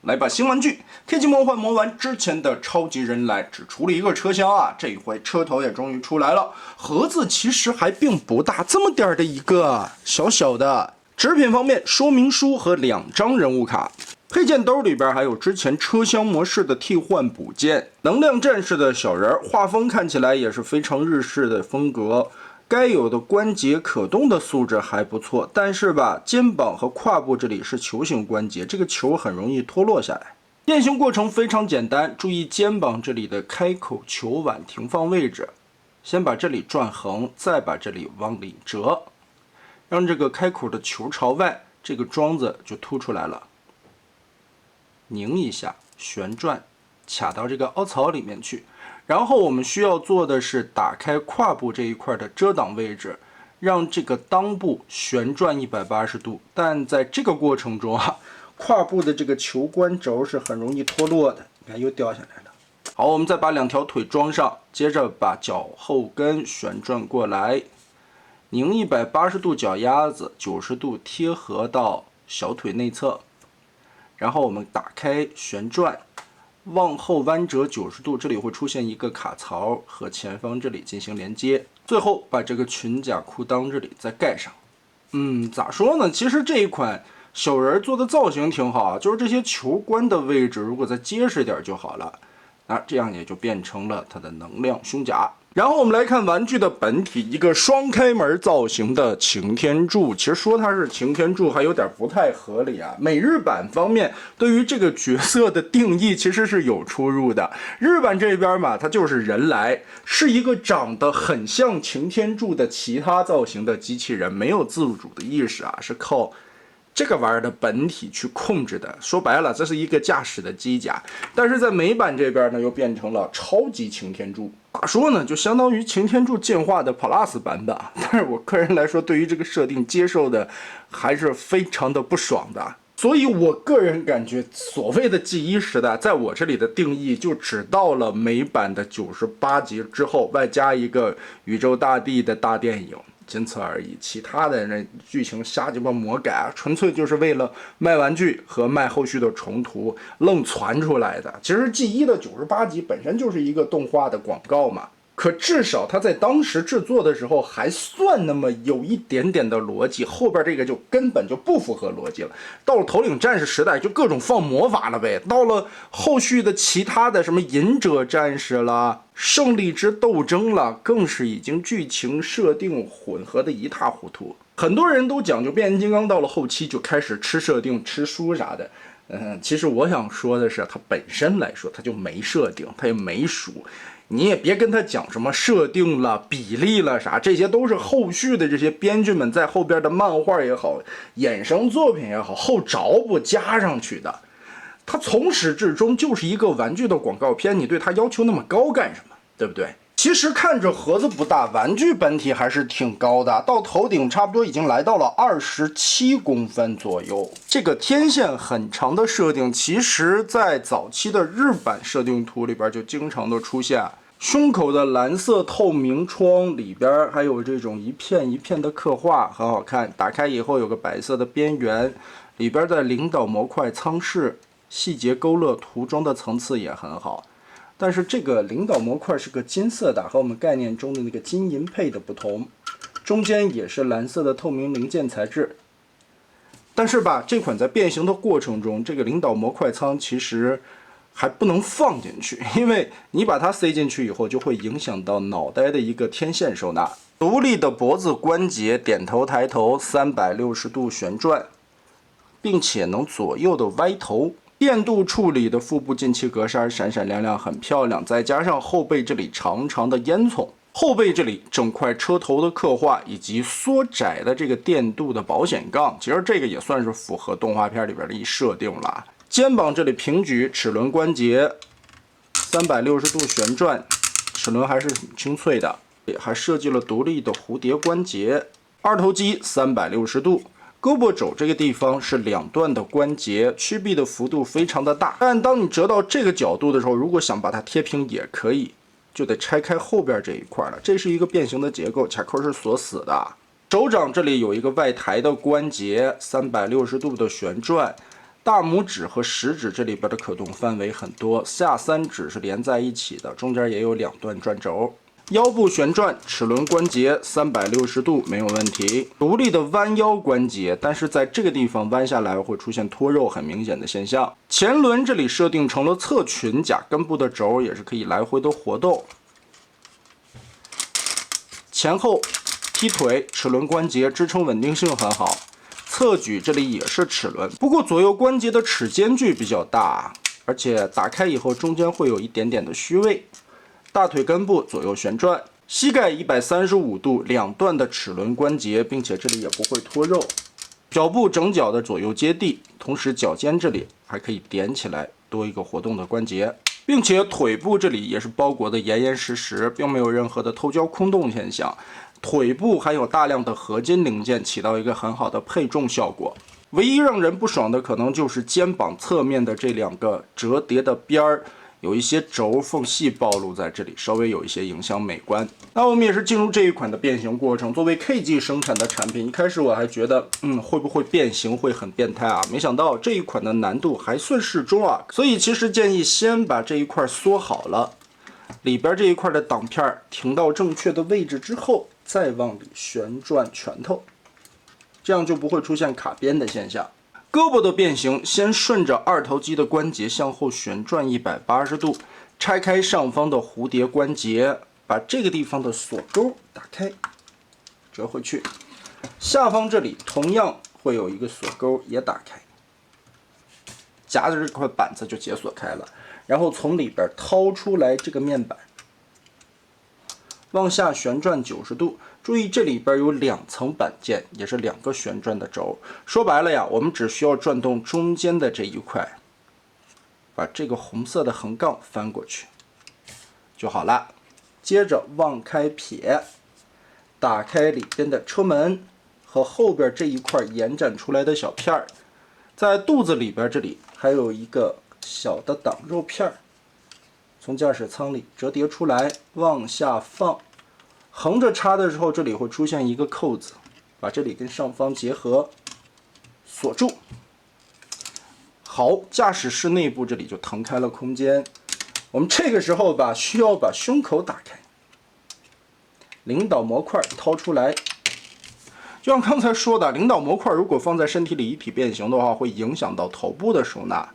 来把新玩具 K 级魔幻磨完之前的超级人来，只出了一个车厢啊，这一回车头也终于出来了。盒子其实还并不大，这么点的一个小小的。纸品方面，说明书和2张人物卡。配件兜里边还有之前车厢模式的替换补件，能量战士的小人，画风看起来也是非常日式的风格。该有的关节可动的素质还不错，但是吧，肩膀和胯部这里是球形关节，这个球很容易脱落下来。变形过程非常简单，注意肩膀这里的开口球碗停放位置，先把这里转横，再把这里往里折，让这个开口的球朝外，这个桩子就凸出来了。拧一下，旋转，卡到这个凹槽里面去。然后我们需要做的是打开胯部这一块的遮挡位置，让这个裆部旋转180度。但在这个过程中啊，胯部的这个球关轴是很容易脱落的，你看又掉下来了。好，我们再把2条腿装上，接着把脚后跟旋转过来，拧180度脚丫子，90度贴合到小腿内侧，然后我们打开旋转。往后弯折90度，这里会出现一个卡槽，和前方这里进行连接。最后把这个裙甲裤裆这里再盖上。咋说呢？其实这一款小人做的造型挺好啊，就是这些球关的位置如果再结实点就好了。这样也就变成了它的能量胸甲。然后我们来看玩具的本体，一个双开门造型的擎天柱。其实说它是擎天柱还有点不太合理啊。美日版方面对于这个角色的定义其实是有出入的。日版这边嘛，它就是人来，是一个长得很像擎天柱的其他造型的机器人，没有自主的意识啊，是靠这个玩意儿的本体去控制的。说白了，这是一个驾驶的机甲。但是在美版这边呢，又变成了超级擎天柱。咋说呢？就相当于擎天柱进化的 Plus 版本。但是我个人来说，对于这个设定接受的还是非常的不爽的。所以我个人感觉，所谓的 G1时代，在我这里的定义就只到了美版的98集之后，外加一个宇宙大帝的大电影。仅此而已，其他的那剧情瞎鸡巴魔改，纯粹就是为了卖玩具和卖后续的重图愣传出来的。其实 G1的98集本身就是一个动画的广告嘛，可至少它在当时制作的时候还算那么有一点点的逻辑，后边这个就根本就不符合逻辑了。到了头领战士时代就各种放魔法了呗，到了后续的其他的什么隐者战士啦、胜利之斗争了，更是已经剧情设定混合的一塌糊涂。很多人都讲究变形金刚到了后期就开始吃设定、吃书啥的。其实我想说的是，它本身来说它就没设定，它也没书。你也别跟他讲什么设定了、比例了啥，这些都是后续的这些编剧们在后边的漫画也好、衍生作品也好后着补加上去的。它从始至终就是一个玩具的广告片，你对它要求那么高干什么？对不对？其实看着盒子不大，玩具本体还是挺高的，到头顶差不多已经来到了27公分左右。这个天线很长的设定，其实在早期的日版设定图里边就经常的出现。胸口的蓝色透明窗里边还有这种一片一片的刻画，很好看。打开以后有个白色的边缘，里边的领导模块舱室细节勾勒，涂装的层次也很好。但是这个领导模块是个金色的，和我们概念中的那个金银配的不同。中间也是蓝色的透明零件材质。但是吧，这款在变形的过程中，这个领导模块舱其实还不能放进去，因为你把它塞进去以后，就会影响到脑袋的一个天线收纳。独立的脖子关节，点头抬头360度旋转，并且能左右的歪头。电镀处理的腹部进气格栅闪闪亮亮，很漂亮。再加上后背这里长长的烟囱，后背这里整块车头的刻画，以及缩窄的这个电镀的保险杠，其实这个也算是符合动画片里边的一设定了。肩膀这里平举，齿轮关节360度旋转，齿轮还是挺清脆的，还设计了独立的蝴蝶关节。二头肌360度，胳膊肘这个地方是两段的关节，曲臂的幅度非常的大。但当你折到这个角度的时候，如果想把它贴平也可以，就得拆开后边这一块了。这是一个变形的结构，卡扣是锁死的。手掌这里有一个外抬的关节，360度的旋转。大拇指和食指这里边的可动范围很多，下3指是连在一起的，中间也有2段转轴。腰部旋转，齿轮关节360度没有问题，独立的弯腰关节，但是在这个地方弯下来会出现脱肉很明显的现象。前轮这里设定成了侧裙甲，根部的轴也是可以来回的活动。前后踢腿，齿轮关节支撑稳定性很好。侧举这里也是齿轮，不过左右关节的齿间距比较大，而且打开以后中间会有一点点的虚位。大腿根部左右旋转，膝盖135度，2段的齿轮关节，并且这里也不会脱肉。脚部整脚的左右接地，同时脚尖这里还可以点起来，多一个活动的关节，并且腿部这里也是包裹的严严实实，并没有任何的透胶空洞现象。腿部还有大量的合金零件，起到一个很好的配重效果。唯一让人不爽的可能就是肩膀侧面的这2个折叠的边儿。有一些轴缝隙暴露在这里，稍微有一些影响美观。那我们也是进入这一款的变形过程。作为 KG 生产的产品，一开始我还觉得，会不会变形会很变态啊？没想到这一款的难度还算适中啊。所以其实建议先把这一块缩好了，里边这一块的挡片停到正确的位置之后，再往里旋转拳头，这样就不会出现卡边的现象。胳膊的变形，先顺着2头肌的关节向后旋转180度，拆开上方的蝴蝶关节，把这个地方的锁钩打开，折回去。下方这里同样会有一个锁钩也打开，夹着这块板子就解锁开了。然后从里边掏出来这个面板，往下旋转90度。注意这里边有2层板件，也是2个旋转的轴。说白了呀，我们只需要转动中间的这一块，把这个红色的横杠翻过去就好了。接着往开撇，打开里边的车门和后边这一块延展出来的小片儿。在肚子里边这里还有一个小的挡肉片儿，从驾驶舱里折叠出来，往下放。横着插的时候，这里会出现一个扣子，把这里跟上方结合，锁住。好，驾驶室内部这里就腾开了空间。我们这个时候需要把胸口打开，领导模块掏出来。就像刚才说的，领导模块如果放在身体里一体变形的话，会影响到头部的收纳。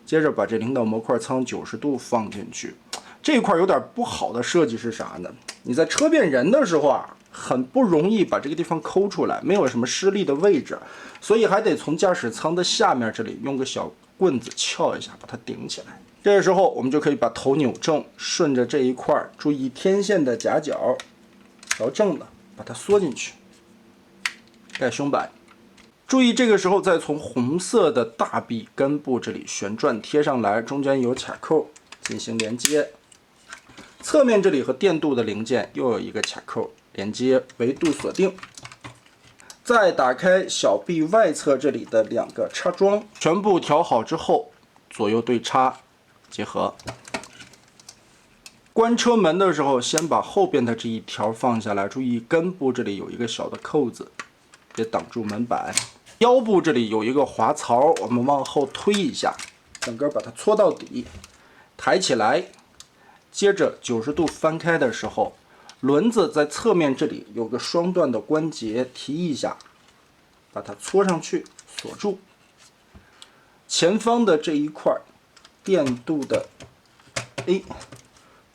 接着把这领导模块舱90度放进去。这一块有点不好的设计是啥呢？你在车变人的时候啊，很不容易把这个地方抠出来，没有什么施力的位置，所以还得从驾驶舱的下面这里用个小棍子撬一下，把它顶起来。这个时候我们就可以把头扭正，顺着这一块，注意天线的夹角，调正了，把它缩进去，盖胸板。注意这个时候再从红色的大臂根部这里旋转贴上来，中间有卡扣进行连接。侧面这里和电镀的零件又有一个卡扣连接，维度锁定。再打开小臂外侧这里的2个插桩，全部调好之后，左右对插结合。关车门的时候，先把后边的这一条放下来，注意根部这里有一个小的扣子，别挡住门板。腰部这里有一个滑槽，我们往后推一下，整个把它搓到底，抬起来。接着90度翻开的时候，轮子在侧面这里有个双段的关节，提一下，把它搓上去，锁住。前方的这一块电镀的 A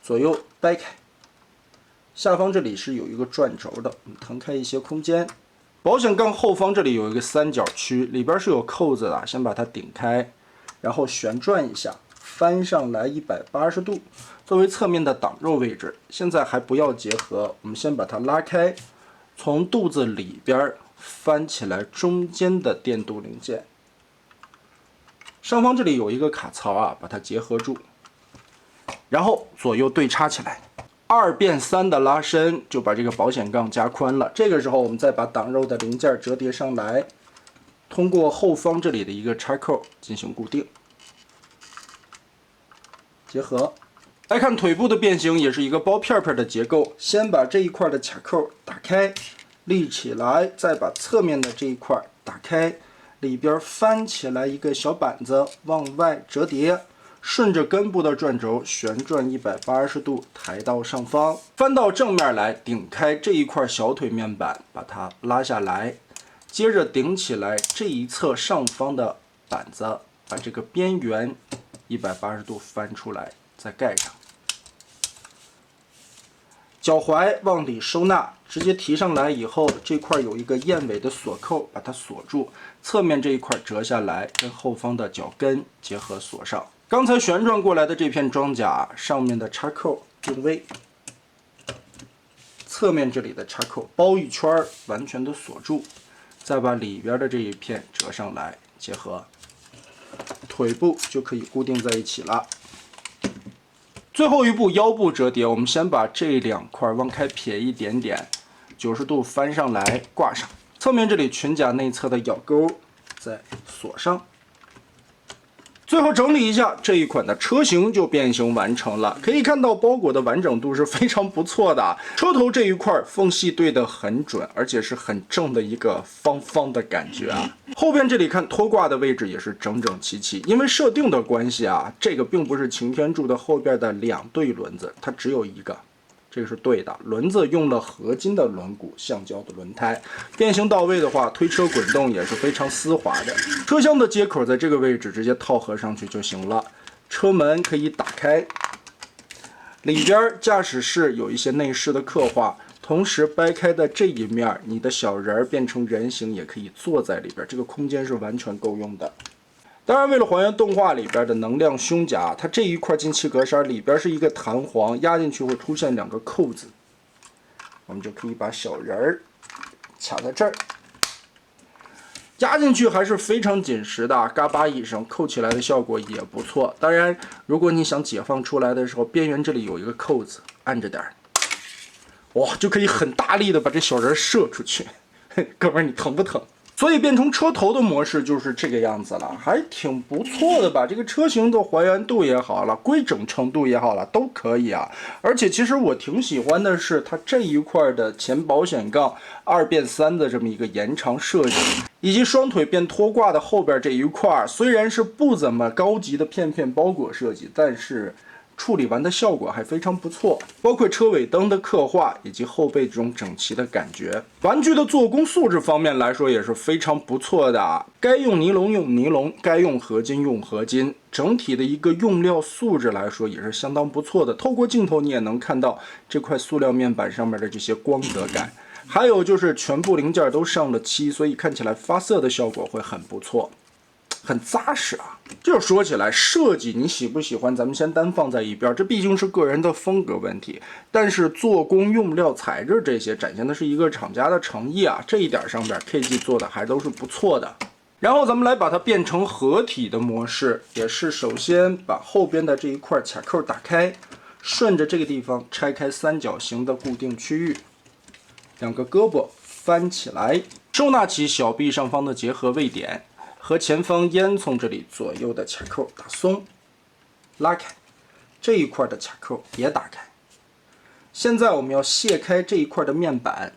左右掰开，下方这里是有一个转轴的，我们腾开一些空间。保险杠后方这里有一个三角区，里边是有扣子的，先把它顶开，然后旋转一下，翻上来180度，作为侧面的挡肉位置。现在还不要结合，我们先把它拉开，从肚子里边翻起来中间的电镀零件，上方这里有一个卡槽啊，把它结合住，然后左右对插起来。2变3的拉伸就把这个保险杠加宽了。这个时候我们再把挡肉的零件折叠上来，通过后方这里的一个插扣进行固定，结合。来看腿部的变形，也是一个包片片的结构。先把这一块的卡扣打开，立起来，再把侧面的这一块打开，里边翻起来一个小板子，往外折叠，顺着根部的转轴旋转180度，抬到上方，翻到正面来，顶开这一块小腿面板，把它拉下来，接着顶起来这一侧上方的板子，把这个边缘180度翻出来，再盖上。脚踝往里收纳，直接提上来以后，这块有一个燕尾的锁扣，把它锁住。侧面这一块折下来，跟后方的脚跟结合锁上。刚才旋转过来的这片装甲上面的插扣定位，侧面这里的插扣包一圈，完全的锁住。再把里边的这一片折上来，结合，腿部就可以固定在一起了。最后一步腰部折叠，我们先把这两块往开撇一点点，90度翻上来挂上。侧面这里裙甲内侧的咬钩再锁上。最后整理一下，这一款的车型就变形完成了。可以看到包裹的完整度是非常不错的，车头这一块缝隙对得很准，而且是很正的一个方方的感觉啊。后边这里看拖挂的位置也是整整齐齐，因为设定的关系啊，这个并不是擎天柱的后边的2对轮子，它只有一个。这个是对的，轮子用了合金的轮毂，橡胶的轮胎，变形到位的话，推车滚动也是非常丝滑的。车厢的接口在这个位置直接套合上去就行了。车门可以打开，里边驾驶室有一些内饰的刻画，同时掰开的这一面，你的小人变成人形也可以坐在里边，这个空间是完全够用的。当然，为了还原动画里边的能量胸甲，它这一块进气格栅里边是一个弹簧，压进去会出现2个扣子，我们就可以把小人儿卡在这儿，压进去还是非常紧实的，嘎巴一声，扣起来的效果也不错。当然，如果你想解放出来的时候，边缘这里有一个扣子，按着点儿，哇，就可以很大力的把这小人射出去。哥们儿，你疼不疼？所以变成车头的模式就是这个样子了，还挺不错的吧？这个车型的还原度也好了，规整程度也好了，都可以啊。而且其实我挺喜欢的是它这一块的前保险杠2变3的这么一个延长设计，以及双腿变拖挂的后边这一块，虽然是不怎么高级的片片包裹设计，但是处理完的效果还非常不错，包括车尾灯的刻画以及后背这种整齐的感觉。玩具的做工素质方面来说也是非常不错的啊，该用尼龙用尼龙，该用合金用合金，整体的一个用料素质来说也是相当不错的。透过镜头你也能看到这块塑料面板上面的这些光泽感，还有就是全部零件都上了漆，所以看起来发色的效果会很不错。很扎实啊！这说起来，设计你喜不喜欢，咱们先单放在一边，这毕竟是个人的风格问题。但是做工、用料、材质这些，展现的是一个厂家的诚意啊，这一点上边 KG 做的还都是不错的。然后咱们来把它变成合体的模式，也是首先把后边的这一块卡扣打开，顺着这个地方拆开三角形的固定区域，2个胳膊翻起来，收纳起小臂上方的结合位点。和前方烟囱这里左右的卡扣打松，拉开，这一块的卡扣也打开。现在我们要卸开这一块的面板，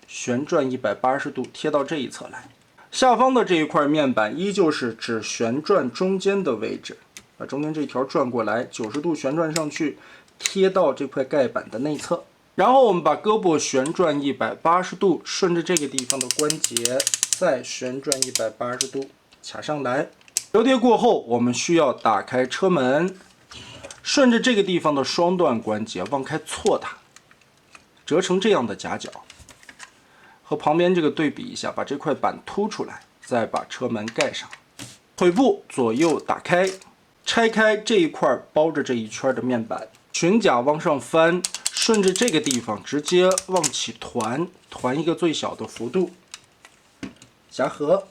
旋转180度贴到这一侧来。下方的这一块面板依旧是只旋转中间的位置，把中间这条转过来，90度旋转上去，贴到这块盖板的内侧。然后我们把胳膊旋转180度，顺着这个地方的关节再旋转180度卡上来。折叠过后，我们需要打开车门，顺着这个地方的双段关节往开错它，折成这样的夹角。和旁边这个对比一下，把这块板凸出来，再把车门盖上。腿部左右打开，拆开这一块包着这一圈的面板，裙甲往上翻，顺着这个地方直接往起团一个最小的幅度，夹合，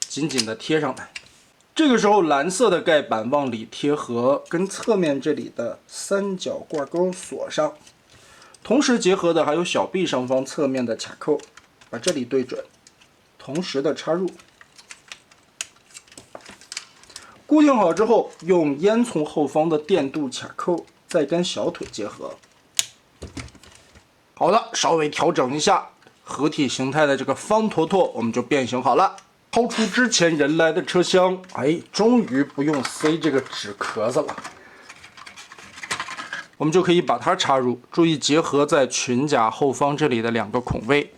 紧紧的贴上来。这个时候蓝色的盖板往里贴合，跟侧面这里的三角挂钩锁上。同时结合的还有小臂上方侧面的卡扣，把这里对准，同时的插入。固定好之后，用烟囱后方的电镀卡扣再跟小腿结合。好的，稍微调整一下，合体形态的这个方坨坨我们就变形好了。掏出之前人来的车厢，哎，终于不用塞这个纸壳子了，我们就可以把它插入。注意结合在裙甲后方这里的2个孔位。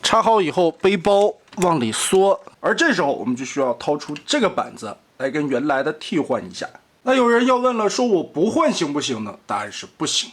插好以后，背包往里缩，而这时候我们就需要掏出这个板子来跟原来的替换一下。那有人要问了，说我不换行不行呢？答案是不行。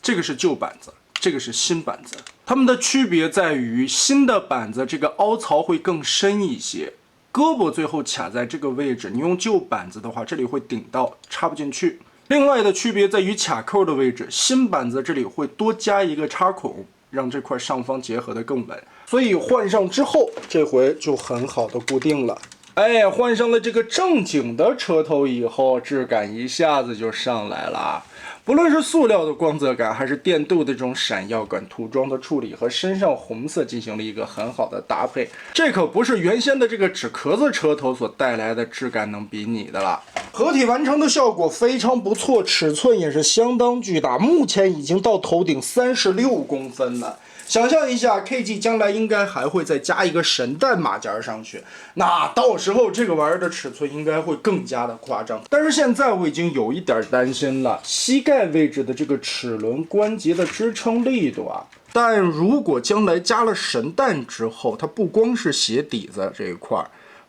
这个是旧板子，这个是新板子，它们的区别在于新的板子这个凹槽会更深一些，胳膊最后卡在这个位置，你用旧板子的话，这里会顶到，插不进去。另外的区别在于卡扣的位置，新板子这里会多加一个插孔，让这块上方结合的更稳。所以换上之后，这回就很好的固定了。哎，换上了这个正经的车头以后，质感一下子就上来了。不论是塑料的光泽感，还是电镀的这种闪耀感，涂装的处理和身上红色进行了一个很好的搭配。这可不是原先的这个纸壳子车头所带来的质感能比拟的了。合体完成的效果非常不错，尺寸也是相当巨大，目前已经到头顶36公分了。想象一下 ，KG 将来应该还会再加一个神弹马甲上去，那到时候这个玩意儿的尺寸应该会更加的夸张。但是现在我已经有一点担心了，膝盖位置的这个齿轮关节的支撑力度啊。但如果将来加了神弹之后，它不光是鞋底子这一块，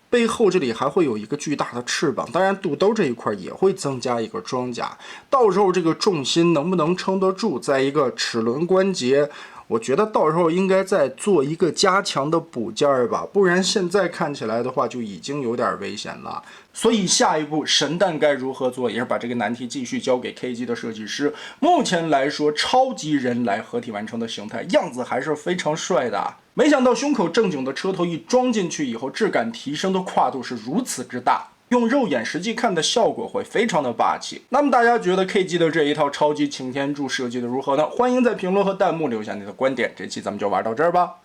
背后这里还会有一个巨大的翅膀，当然肚兜这一块也会增加一个装甲。到时候这个重心能不能撑得住？再一个齿轮关节。我觉得到时候应该再做一个加强的补件吧，不然现在看起来的话就已经有点危险了。所以下一步神弹该如何做，也是把这个难题继续交给 KG 的设计师。目前来说，超级人来合体完成的形态样子还是非常帅的。没想到胸口正经的车头一装进去以后，质感提升的跨度是如此之大。用肉眼实际看的效果会非常的霸气。那么大家觉得 KG 的这一套超级擎天柱设计的如何呢？欢迎在评论和弹幕留下你的观点。这期咱们就玩到这儿吧。